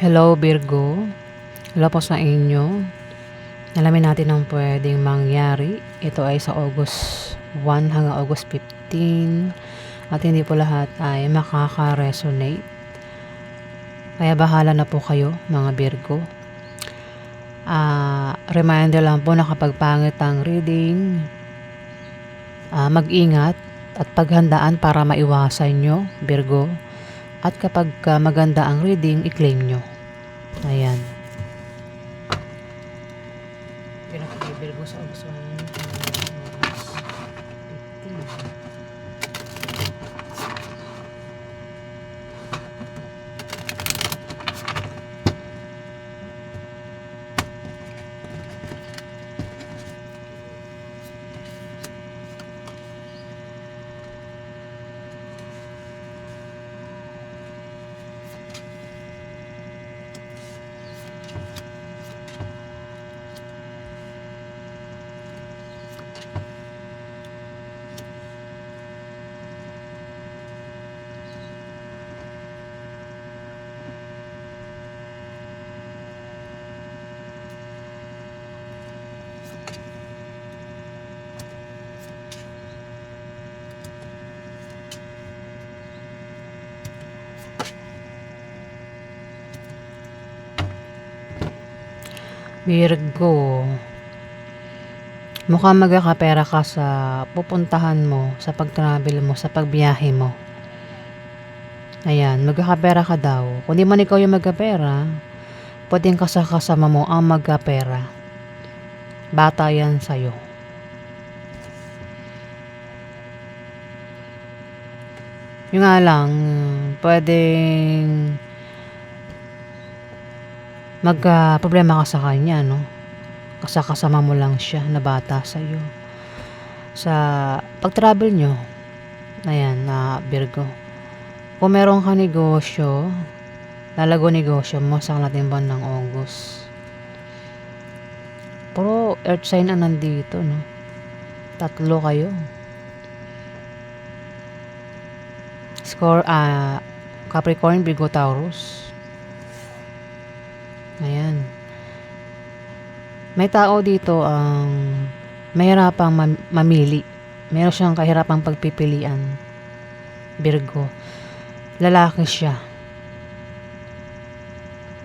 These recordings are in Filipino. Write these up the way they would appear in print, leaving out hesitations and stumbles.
Hello Virgo, hello po sa inyo. Alamin natin ang pwedeng mangyari. Ito ay sa August 1 hanggang August 15 at hindi po lahat ay makaka-resonate. Kaya bahala na po kayo mga Virgo. Reminder lang po na kapag pangit ang reading, mag-ingat at paghandaan para maiwasan nyo Virgo. At kapag maganda ang reading, i-claim nyo. Ayan. Yun ako kay Virgo sa August 1 hanggang August 15. Virgo, mukhang magkakapera ka sa pupuntahan mo, sa pag-travel mo, sa pagbiyahe mo. Ayan, magkakapera ka daw. Kung di man ikaw yung magkapera, pwedeng kasama mo ang magkapera. Bata yan sa'yo. Yung nga lang, pwedeng magka-problema ka sa kanya, no? Kasama mo lang siya na bata sa'yo. Sa pag-travel nyo, ayan, Virgo. Kung meron ka negosyo, lalago negosyo mo sa kalating buwan ng August. Puro earth sign ang nandito, no? 3 kayo. Score, Capricorn, Virgo, Taurus. Ayan. May tao dito ang mahirapang mamili. Meron siyang kahirapang pagpipilian. Virgo. Lalaki siya.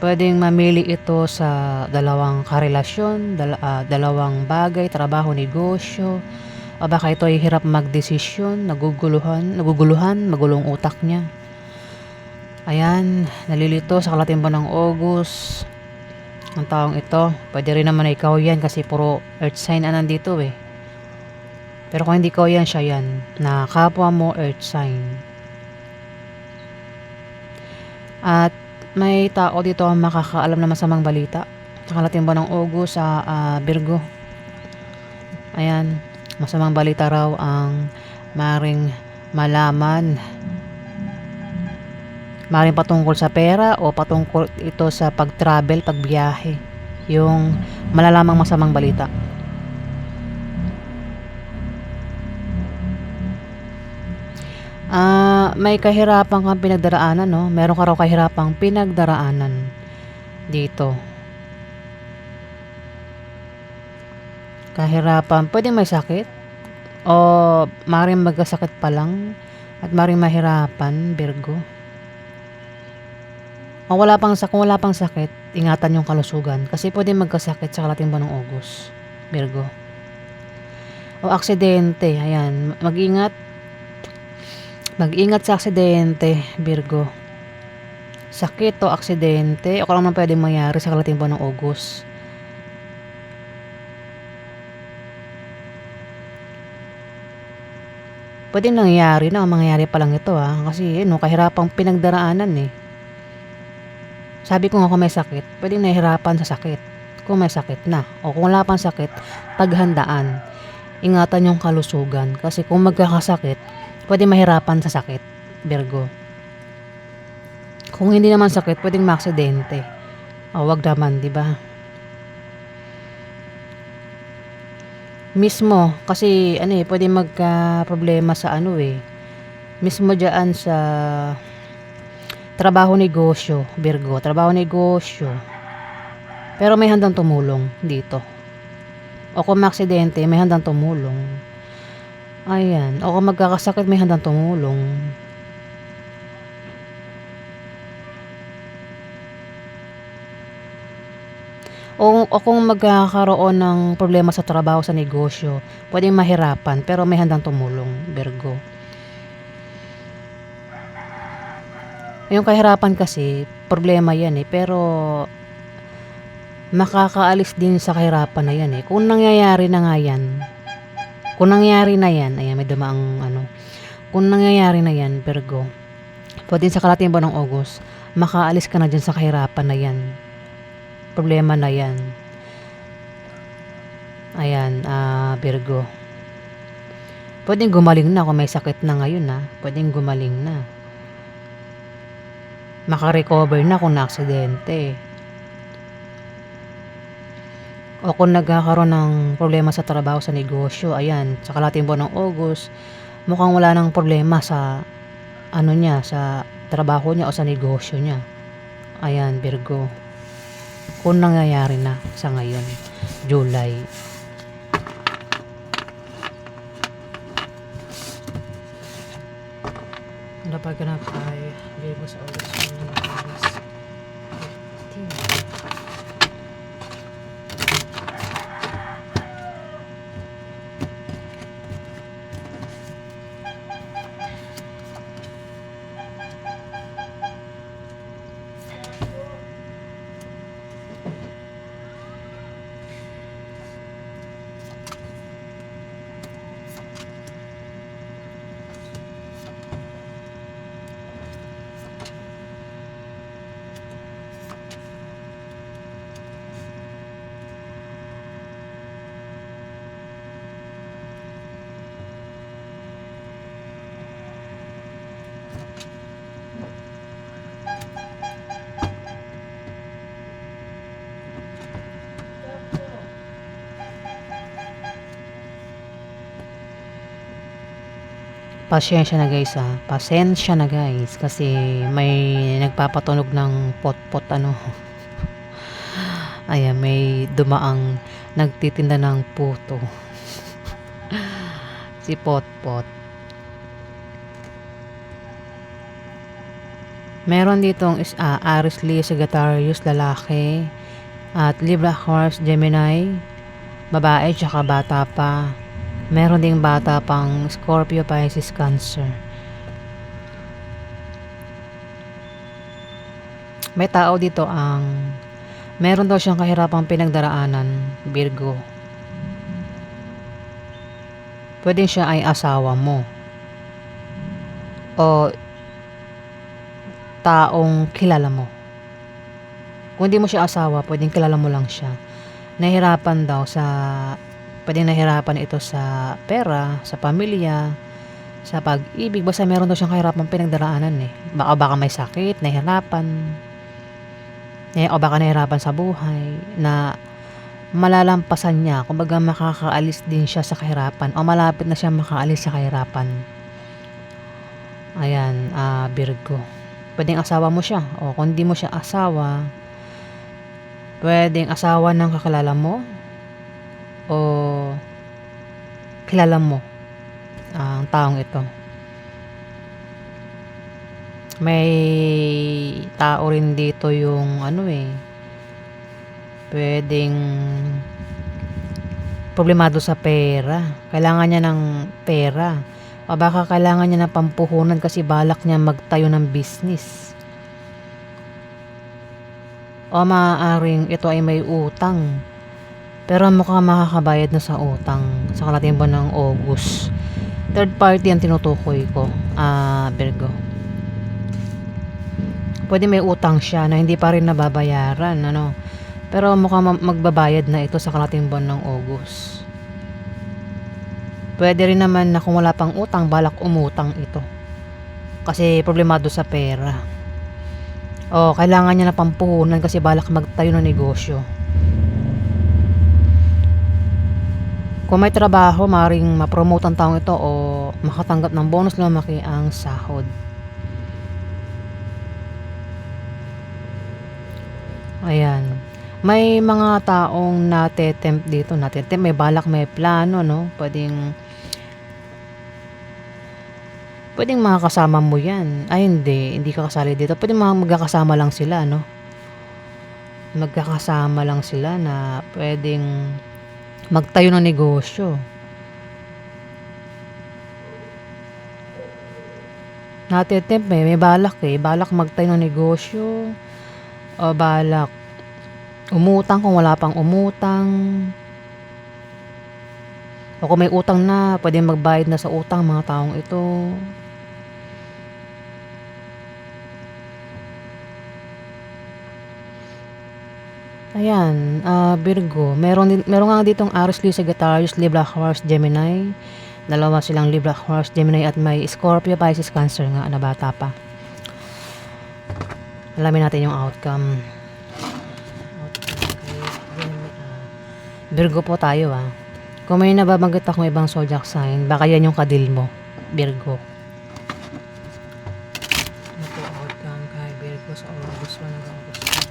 Pwedeng mamili ito sa dalawang karelasyon, dalawang bagay, trabaho, negosyo. O baka ito ay hirap magdesisyon, naguguluhan, magulong utak niya. Ayan, nalilito sa kalating buwan ng August. Ang taong ito, pwede rin naman na ikaw yan kasi puro earth sign ang nandito eh. Pero kung hindi ikaw yan, siya yan. Na kapwa mo earth sign. At may tao dito ang makakaalam na masamang balita. Sa kalating buwan ng August sa Virgo. Ayan, masamang balita raw ang maring malaman. Maring patungkol sa pera o patungkol ito sa pag-travel, pagbiyahe. Yung malalamang masamang balita. May kahirapan kang pinagdaraanan, no? Meron ka raw kahirapang pinagdaraanan dito. Kahirapan, pwedeng may sakit o maring magkasakit pa lang at maring mahirapan, Virgo. Kung wala pang sakit, ingatan yung kalusugan kasi pwede magkasakit sa kalating buwan ng August, Virgo. O aksidente, ayan, mag-ingat sa aksidente, Virgo. Sakit o aksidente, o kung naman pwedeng mangyari sa kalating buwan ng August. Pwedeng nangyari na, mangyayari pa lang ito kasi kahirapang pinagdaraanan eh. Sabi ko nga kung may sakit, pwedeng nahihirapan sa sakit. Kung may sakit na. O kung wala pang sakit, paghandaan. Ingatan yung kalusugan. Kasi kung magkakasakit, pwedeng mahirapan sa sakit, Virgo. Kung hindi naman sakit, pwedeng maaksidente. O wag naman, di ba? Mismo, kasi pwedeng magka-problema sa mismo dyan sa trabaho negosyo, Virgo, trabaho negosyo. Pero may handang tumulong dito. O kung maaksidente, may handang tumulong. Ayan. O kung magkakasakit, may handang tumulong. O kung magkakaroon ng problema sa trabaho, sa negosyo, pwedeng mahirapan, pero may handang tumulong, Virgo. Yung kahirapan kasi, problema yan pero makakaalis din sa kahirapan na yan Kung nangyayari na nga yan, ayan may dumaang kung nangyayari na yan, Virgo, pwede sa kalating buwan ng August, makaalis ka na dyan sa kahirapan na yan. Problema na yan. Ayan, Virgo. Pwedeng gumaling na kung may sakit na ngayon Pwedeng gumaling na. Makarecover na kung na-aksidente. O kung nagkakaroon ng problema sa trabaho, sa negosyo, ayan, sa kalating buwan ng August, mukhang wala nang problema sa sa trabaho niya o sa negosyo niya. Ayan, Virgo. Kung nangyayari na sa ngayon, July. Napaganap ay Virgo sa August 15. Pasensya na guys Pasensya na guys kasi may nagpapatunog ng pot-pot Ayan, may dumaang nagtitinda ng puto. Si Pot-pot. Meron ditong Aries, Leo, Sagittarius, lalaki. At Libra, Aquarius, Gemini, babae, tsaka bata pa. Meron ding bata pang Scorpio, Pisces, Cancer. May tao dito meron daw siyang kahirapang pinagdaraanan, Virgo. Pwedeng siya ay asawa mo. O taong kilala mo. Kung hindi mo siya asawa, pwedeng kilala mo lang siya. Nahirapan daw pwedeng nahirapan ito sa pera, sa pamilya, sa pag-ibig. Basta meron daw siyang kahirapang pinagdaraanan Baka may sakit, nahirapan. O baka nahirapan sa buhay na malalampasan niya. Kumbaga makakaalis din siya sa kahirapan o malapit na siya makaalis sa kahirapan. Ayan, Virgo. Pwedeng asawa mo siya o kung di mo siya asawa, pwedeng asawa ng kakilala mo o kilala mo ang taong ito. May tao rin dito yung pwedeng problemado sa pera. Kailangan niya ng pera. O baka kailangan niya ng pampuhunan kasi balak niya magtayo ng business. O maaaring ito ay may utang. Pero mukhang makakabayad na sa utang sa kalating buwan ng August. Third party ang tinutukoy ko, Virgo. Pwede may utang siya na hindi pa rin nababayaran, Pero mukhang magbabayad na ito sa kalating buwan ng August. Pwede rin naman na kung wala pang utang, balak umutang ito. Kasi problemado sa pera. O kailangan niya na pampuhunan kasi balak magtayo ng negosyo. Kung may trabaho, maaaring ma-promote ang taong ito o makatanggap ng bonus na lumaki ang sahod. Ayan. May mga taong nate-tempt dito, may balak, may plano, no? Pwedeng makakasama mo yan. Ay, hindi ka kasali dito. Pwedeng magkakasama lang sila, no? Magkakasama lang sila na pwedeng magtayo ng negosyo. Nate-tempt may balak balak magtayo ng negosyo o balak umutang kung wala pang umutang. O kung may utang na, pwedeng magbayad na sa utang mga taong ito. Ayan, Virgo, meron nga ditong Aries, Leo, Sagittarius, Libra, Aquarius, Gemini. Dalawa silang Libra, Aquarius, Gemini at may Scorpio, Pisces, Cancer nga na bata pa. Alamin natin yung outcome. Virgo po tayo Kung may nababanggit akong ibang zodiac sign, baka yan yung kadil mo, Virgo. Ano po outcome kay Virgo sa August 1 hanggang August 2?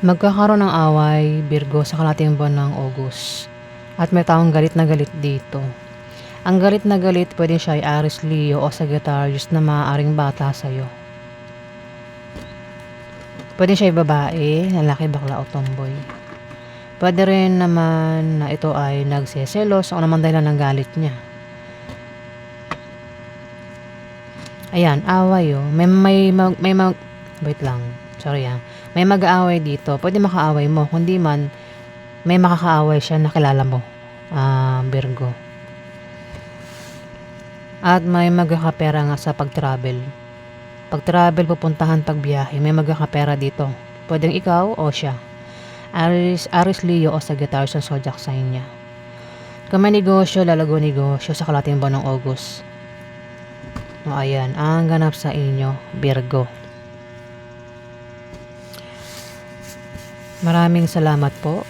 Magkakaroon ng away, Virgo, sa kalating buwan ng August. At may taong galit na galit dito. Ang galit na galit, pwede siya ay Aries, Leo o Sagittarius na maaaring bata sa'yo. Pwede siya ay babae, lalaki, bakla o tomboy. Pwede rin naman na ito ay nagseselos o naman dahil ng galit niya. Ayan, away wait lang. Sorry May mag-aaway dito. Pwede makaaway mo. Kundi man, may makakaaway siya na kilala mo. Virgo. At may magkakapera nga sa pag-travel. Pag-travel, pupuntahan, pagbiyahe. May magkakapera dito. Pwedeng ikaw o siya. Aries, Leo o Sagittarius ang zodiac sign niya. Kung may negosyo, lalago negosyo sa kalating buwan ng August. O ayan, ang ganap sa inyo, Virgo. Maraming salamat po.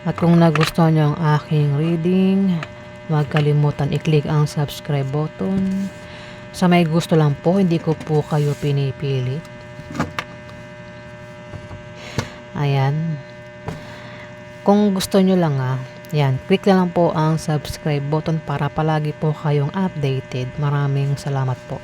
At kung nagustuhan nyo ang aking reading, huwag kalimutan i-click ang subscribe button. Sa may gusto lang po, hindi ko po kayo pinipilit. Ayan. Kung gusto nyo lang yan, click na lang po ang subscribe button para palagi po kayong updated. Maraming salamat po.